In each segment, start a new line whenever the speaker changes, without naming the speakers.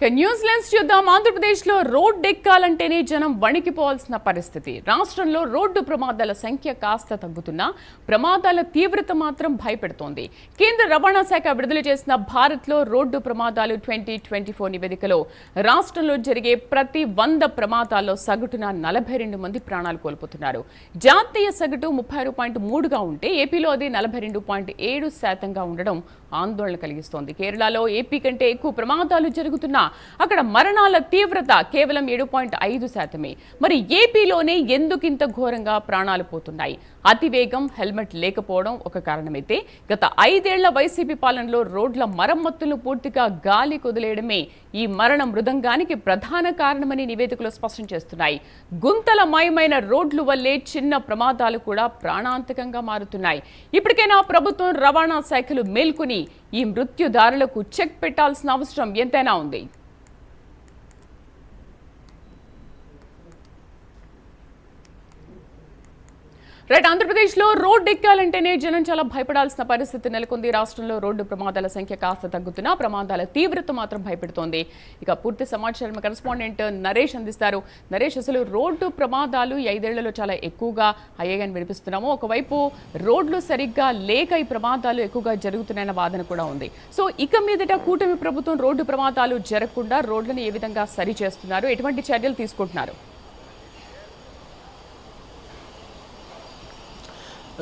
New Zealand చూద్దాం. ఆంధ్రప్రదేశ్లో road ఎక్కాలంటేనే జనం వణికిపోవాల్సిన పరిస్థితి. రాష్ట్రంలో రోడ్డు ప్రమాదాల సంఖ్య కాస్త తగ్గుతున్నా ప్రమాదాల తీవ్రత మాత్రం భయపెడుతోంది. కేంద్ర రవాణా శాఖ విడుదల చేసిన భారత్లో రోడ్డు ప్రమాదాలు 2024 నివేదికలో రాష్ట్రంలో జరిగే ప్రతి 100 ప్రమాదాల్లో సగటున 42 మంది ప్రాణాలు కోల్పోతున్నారు. జాతీయ సగటు 36.3గా ఉంటే ఏపీలో అది 42.7% ఉండడం ఆందోళన కలిగిస్తోంది. కేరళలో ఏపీ కంటే ఎక్కువ ప్రమాదాలు జరుగుతున్నా అక్కడ మరణాల తీవ్రత కేవలం 7.5%. మరి ఏపీలోనే ఎందుకింత ఘోరంగా ప్రాణాలు పోతున్నాయి? అతివేగం, హెల్మెట్ లేకపోవడం ఒక కారణమైతే గత 5 ఏళ్ల వైసీపీ పాలనలో రోడ్ల మరమ్మతులను పూర్తిగా గాలి కుదిలేయడమే ఈ మరణ మృదంగానికి ప్రధాన కారణమని నివేదికలు స్పష్టం చేస్తున్నాయి. గుంతలమయమైన రోడ్లు వల్లే చిన్న ప్రమాదాలు కూడా ప్రాణాంతకంగా మారుతున్నాయి. ఇప్పటికైనా ప్రభుత్వం, రవాణా శాఖలు మేల్కొని ఈ మృత్యుదారులకు చెక్ పెట్టాల్సిన అవసరం ఎంతైనా ఉంది. ఆంధ్రప్రదేశ్లో రోడ్డు ఎక్కాలంటేనే జనం చాలా భయపడాల్సిన పరిస్థితి నెలకొంది. రాష్ట్రంలో రోడ్డు ప్రమాదాల సంఖ్య కాస్త తగ్గుతున్నా ప్రమాదాల తీవ్రత మాత్రం భయపెడుతోంది. ఇక పూర్తి సమాచారం కరెస్పాండెంట్ నరేష్ అందిస్తారు. నరేష్, అసలు రోడ్డు ప్రమాదాలు 5 ఏళ్లలో చాలా ఎక్కువగా అయ్యాయని వినిపిస్తున్నాము. ఒకవైపు రోడ్లు సరిగ్గా లేక ఈ ప్రమాదాలు ఎక్కువగా జరుగుతున్నాయన్న వాదన కూడా ఉంది. సో ఇక మీదట కూటమి ప్రభుత్వం రోడ్డు ప్రమాదాలు జరగకుండా రోడ్లను ఏ విధంగా సరి చేస్తున్నారు, ఎటువంటి చర్యలు తీసుకుంటున్నారు?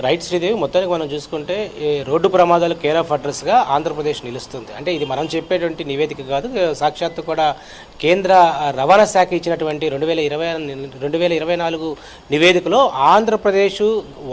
రైట్ శ్రీదేవి, మొత్తానికి మనం చూసుకుంటే ఈ రోడ్డు ప్రమాదాలు కేర్ ఆఫ్ అడ్రస్గా ఆంధ్రప్రదేశ్ నిలుస్తుంది. అంటే ఇది మనం చెప్పేటువంటి నివేదిక కాదు, సాక్షాత్తు కూడా కేంద్ర రవాణా శాఖ ఇచ్చినటువంటి 2024 నివేదికలో ఆంధ్రప్రదేశ్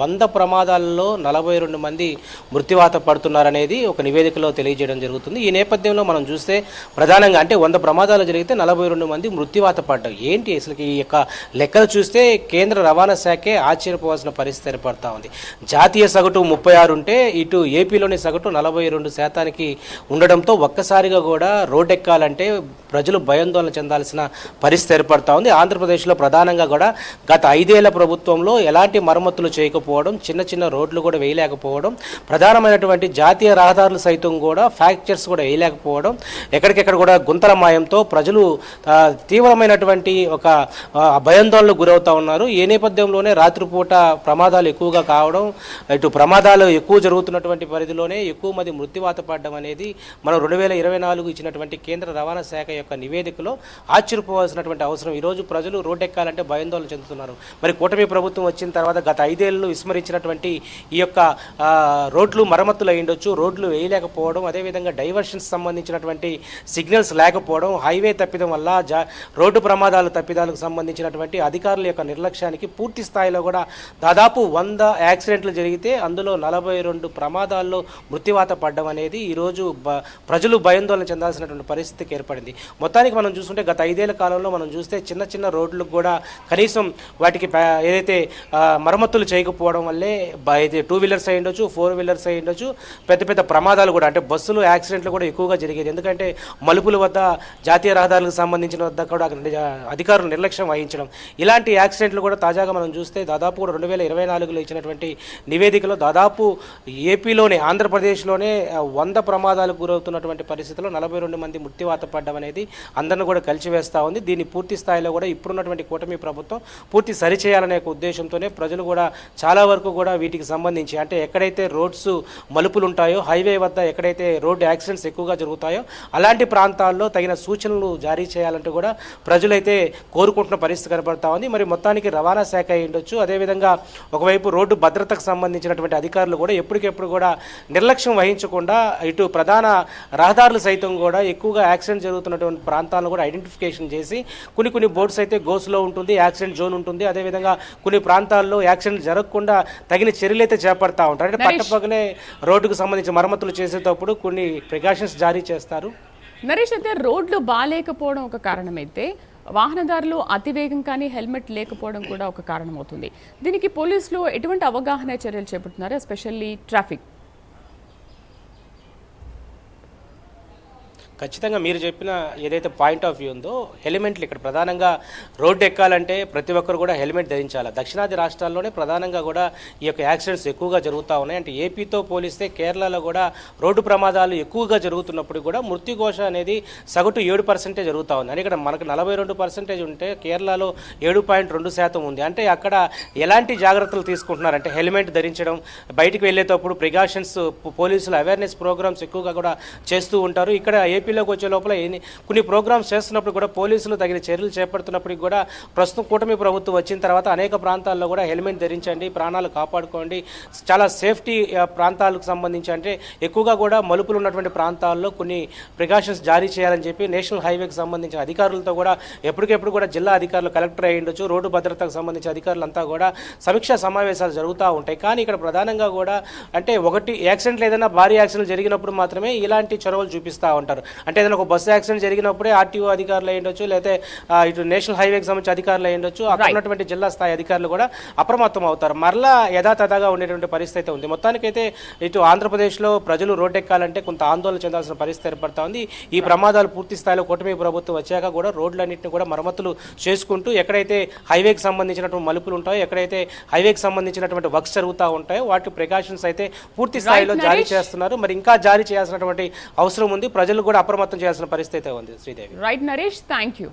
100 ప్రమాదాలలో 42 మంది మృత్యువాత పడుతున్నారనేది ఒక నివేదికలో తెలియజేయడం జరుగుతుంది. ఈ నేపథ్యంలో మనం చూస్తే ప్రధానంగా అంటే 100 ప్రమాదాలు జరిగితే 42 మంది మృత్యువాత పడ్డారు. ఏంటి అసలు ఈ యొక్క లెక్కలు చూస్తే కేంద్ర రవాణా శాఖే ఆశ్చర్యపోవాల్సిన పరిస్థితి ఏర్పడతా ఉంది. జాతీయ సగటు 36 ఉంటే ఇటు ఏపీలోని సగటు 42% ఉండడంతో ఒక్కసారిగా కూడా రోడ్డు ఎక్కాలంటే ప్రజలు భయాందోళన చెందాల్సిన పరిస్థితి ఏర్పడతా ఉంది. ఆంధ్రప్రదేశ్లో ప్రధానంగా కూడా గత 5 ఏళ్ల ప్రభుత్వంలో ఎలాంటి మరమ్మతులు చేయకపోవడం, చిన్న చిన్న రోడ్లు కూడా వేయలేకపోవడం, ప్రధానమైనటువంటి జాతీయ రహదారులు సైతం కూడా ఫ్యాక్చర్స్ కూడా వేయలేకపోవడం, ఎక్కడికెక్కడ కూడా గుంతల మాయంతో ప్రజలు తీవ్రమైనటువంటి ఒక భయాందోళనకు గురవుతూ ఉన్నారు. ఈ నేపథ్యంలోనే రాత్రిపూట ప్రమాదాలు ఎక్కువగా కావడం, ఇటు ప్రమాదాలు ఎక్కువ జరుగుతున్నటువంటి పరిధిలోనే ఎక్కువ మంది మృత్యువాత పడడం అనేది మనం 2024 ఇచ్చినటువంటి కేంద్ర రవాణా శాఖ యొక్క నివేదికలో ఆశ్చర్యపోవాల్సినటువంటి అవసరం. ఈరోజు ప్రజలు రోడ్డు ఎక్కాలంటే భయాందోళన చెందుతున్నారు. మరి కూటమి ప్రభుత్వం వచ్చిన తర్వాత గత 5 ఏళ్ళు విస్మరించినటువంటి ఈ యొక్క రోడ్లు మరమ్మతులు అయ్యుండొచ్చు, రోడ్లు వేయలేకపోవడం, అదేవిధంగా డైవర్షన్స్ సంబంధించినటువంటి సిగ్నల్స్ లేకపోవడం, హైవే తప్పిదం వల్ల రోడ్డు ప్రమాదాలు తప్పిదాలకు సంబంధించినటువంటి అధికారుల యొక్క నిర్లక్ష్యానికి పూర్తి స్థాయిలో కూడా దాదాపు 100 యాక్సిడెంట్లు జరిగితే అందులో 42 ప్రమాదాల్లో మృత్యువాత పడ్డం అనేది ఈరోజు ప్రజలు భయాందోళన చెందాల్సినటువంటి పరిస్థితికి ఏర్పడింది. మొత్తానికి మనం చూసుకుంటే గత 5 ఏళ్ల కాలంలో మనం చూస్తే చిన్న చిన్న రోడ్లకు కూడా కనీసం వాటికి ఏదైతే మరమ్మతులు చేయకపోవడం వల్లే అయితే 2 వీలర్స్ అయి ఉండొచ్చు, 4 వీలర్స్ అయి ఉండొచ్చు, పెద్ద పెద్ద ప్రమాదాలు కూడా అంటే బస్సులు యాక్సిడెంట్లు కూడా ఎక్కువగా జరిగేది. ఎందుకంటే మలుపుల వద్ద, జాతీయ రహదారులకు సంబంధించిన వద్ద కూడా అధికారులు నిర్లక్ష్యం వహించడం, ఇలాంటి యాక్సిడెంట్లు కూడా తాజాగా మనం చూస్తే దాదాపు కూడా 2024లో ఇచ్చినటువంటి నివేదికలో దాదాపు ఏపీలోనే, ఆంధ్రప్రదేశ్లోనే 100 ప్రమాదాలకు గురవుతున్నటువంటి పరిస్థితిలో 42 మంది మృత్యువాత పడ్డం అనేది అందరిని కూడా కలిసివేస్తూ ఉంది. దీన్ని పూర్తి స్థాయిలో కూడా ఇప్పుడున్నటువంటి కూటమి ప్రభుత్వం పూర్తి సరిచేయాలనే ఉద్దేశంతోనే ప్రజలు కూడా చాలా వరకు కూడా వీటికి సంబంధించి అంటే ఎక్కడైతే రోడ్స్ మలుపులు ఉంటాయో, హైవే వద్ద ఎక్కడైతే రోడ్డు యాక్సిడెంట్స్ ఎక్కువగా జరుగుతాయో అలాంటి ప్రాంతాల్లో తగిన సూచనలు జారీ చేయాలంటూ కూడా ప్రజలైతే కోరుకుంటున్న పరిస్థితి కనబడతా ఉంది. మరి మొత్తానికి రవాణా శాఖ అయి ఉండొచ్చు, అదేవిధంగా ఒకవైపు రోడ్డు భద్రతకు సంబంధించినటువంటి అధికారులు కూడా ఎప్పటికెప్పుడు కూడా నిర్లక్ష్యం వహించకుండా ఇటు ప్రధాన రహదారులు సైతం కూడా ఎక్కువగా యాక్సిడెంట్ జరుగుతున్నటువంటి ప్రాంతాలను కూడా ఐడెంటిఫికేషన్ చేసి కొన్ని బోర్డ్స్ అయితే గోస్లో ఉంటుంది, యాక్సిడెంట్ జోన్ ఉంటుంది, అదేవిధంగా కొన్ని ప్రాంతాల్లో యాక్సిడెంట్ జరగకుండా తగిన చర్యలు అయితే చేపడతా ఉంటారు. అంటే పట్టపగలే రోడ్డుకు సంబంధించి మరమ్మతులు చేసేటప్పుడు కొన్ని ప్రికాషన్స్ జారీ చేస్తారు.
నరేష్, అయితే రోడ్లు బాగాలేకపోవడం ఒక కారణమైతే వాహనదారులు అతివేగం కానీ హెల్మెట్ లేకపోవడం కూడా ఒక కారణమవుతుంది. దీనికి పోలీసులు ఎటువంటి అవగాహన చర్యలు చేపడుతున్నారు, ఎస్పెషల్లీ ట్రాఫిక్?
ఖచ్చితంగా మీరు చెప్పిన ఏదైతే పాయింట్ ఆఫ్ వ్యూ ఉందో హెల్మెట్లు ఇక్కడ ప్రధానంగా రోడ్డు ఎక్కాలంటే ప్రతి ఒక్కరు కూడా హెల్మెట్ ధరించాలి. దక్షిణాది రాష్ట్రాల్లోనే ప్రధానంగా కూడా ఈ యొక్క యాక్సిడెంట్స్ ఎక్కువగా జరుగుతూ ఉన్నాయి. అంటే ఏపీతో పోలిస్తే కేరళలో కూడా రోడ్డు ప్రమాదాలు ఎక్కువగా జరుగుతున్నప్పుడు కూడా మృత్యుఘోష అనేది సగటు 7% జరుగుతూ ఉంది. అని ఇక్కడ మనకు 42% ఉంటే కేరళలో 7.2% ఉంది. అంటే అక్కడ ఎలాంటి జాగ్రత్తలు తీసుకుంటున్నారంటే హెల్మెట్ ధరించడం, బయటికి వెళ్ళేటప్పుడు ప్రికాషన్స్, పోలీసులు అవేర్నెస్ ప్రోగ్రామ్స్ ఎక్కువగా కూడా చేస్తూ ఉంటారు. ఇక్కడ ఏపీలోకి వచ్చే లోపల కొన్ని ప్రోగ్రామ్స్ చేస్తున్నప్పుడు కూడా పోలీసులు తగిన చర్యలు చేపడుతున్నప్పటికీ కూడా ప్రస్తుతం కూటమి ప్రభుత్వం వచ్చిన తర్వాత అనేక ప్రాంతాల్లో కూడా హెల్మెట్ ధరించండి, ప్రాణాలు కాపాడుకోండి, చాలా సేఫ్టీ ప్రాంతాలకు సంబంధించి అంటే ఎక్కువగా కూడా మలుపులు ఉన్నటువంటి ప్రాంతాల్లో కొన్ని ప్రికాషన్స్ జారీ చేయాలని చెప్పి నేషనల్ హైవేకి సంబంధించిన అధికారులతో కూడా ఎప్పటికెప్పుడు కూడా జిల్లా అధికారులు, కలెక్టర్ అయి ఉండొచ్చు, రోడ్డు భద్రతకు సంబంధించిన అధికారులంతా కూడా సమీక్షా సమావేశాలు జరుగుతూ ఉంటాయి. కానీ ఇక్కడ ప్రధానంగా కూడా అంటే ఒకటి యాక్సిడెంట్లు ఏదైనా భారీ యాక్సిడెంట్లు జరిగినప్పుడు మాత్రమే ఇలాంటి చొరవలు చూపిస్తూ ఉంటారు. అంటే ఏదైనా ఒక బస్సు యాక్సిడెంట్ జరిగినప్పుడే ఆర్టీఓ అధికారులు అయి ఉండొచ్చు, లేకపోతే ఇటు నేషనల్ హైవేకి సంబంధించిన అధికారులు అయి ఉండొచ్చు, అక్కడ ఉన్నటువంటి జిల్లా స్థాయి అధికారులు కూడా అప్రమత్తం అవుతారు. మరలా యథాతథగా ఉండేటువంటి పరిస్థితి ఉంది. మొత్తానికైతే ఇటు ఆంధ్రప్రదేశ్లో ప్రజలు రోడ్డెక్కాలంటే కొంత ఆందోళన చెందాల్సిన పరిస్థితి ఏర్పడతా ఉంది. ఈ ప్రమాదాలు పూర్తి స్థాయిలో కూటమి ప్రభుత్వం వచ్చాక కూడా రోడ్లన్నింటినీ కూడా మరమ్మతులు చేసుకుంటూ ఎక్కడైతే హైవేకి సంబంధించినటువంటి మలుపులు ఉంటాయో, ఎక్కడైతే హైవేకి సంబంధించినటువంటి వర్క్స్ జరుగుతూ ఉంటాయో వాటి ప్రికాషన్స్ అయితే పూర్తి స్థాయిలో జారీ చేస్తున్నారు. మరి ఇంకా జారీ చేయాల్సినటువంటి అవసరం ఉంది. ప్రజలు కూడా అప్రమత్తం చేయాల్సిన పరిస్థితి ఉంది. Sridevi.
Right Naresh, thank you.